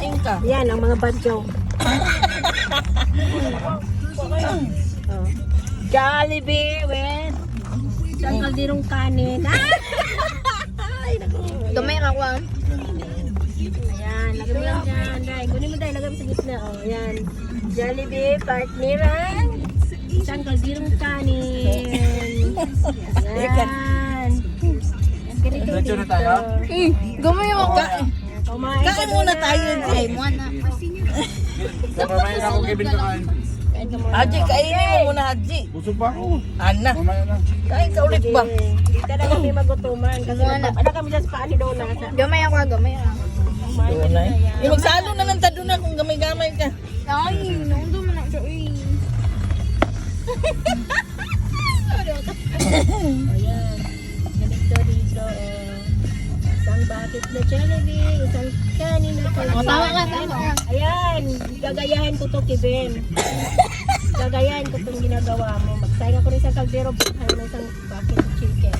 kumain ka. Yan, ang mga badyaw. Oh. Jollibee with isang kaldirong kanin. Ay, naku. Gamay ka ko. Ayan, lagay mo lang dyan. Dahil, kunin mo dahil, lagay mo sa gitna. Oh, ayan. Jollibee, partneran. Isang kaldirong kanin. Ayan. Ganito dito. Gamay ako. Kumain ka Kain muna tayo, Ay, Jay. mo na. Mamaya na ako, Kevin, kakain. Haji, kainin mo muna, Haji. Busog pa ako. Ana, Mamaya na. kain ka ulit ba? Dito na kami magutuman. Kasi Wala. ano kami dyan sa paani doon na. Gamay ako, gamay ako. Kumain ka na yan. Yung magsalo na ng taduna kung gamay-gamay ka. Ay, nung mo na siya. Uy. Ayan. Ganito dito. Isang bakit na Jollibee. Isang kanin na O, tama ka, tama ka. Ayan. Gagayahin ko to, Kevin. Gagayahin ko itong ginagawa mo. Magsaing ako rin sa kaldero. Bukhan mo isang bakit chicken.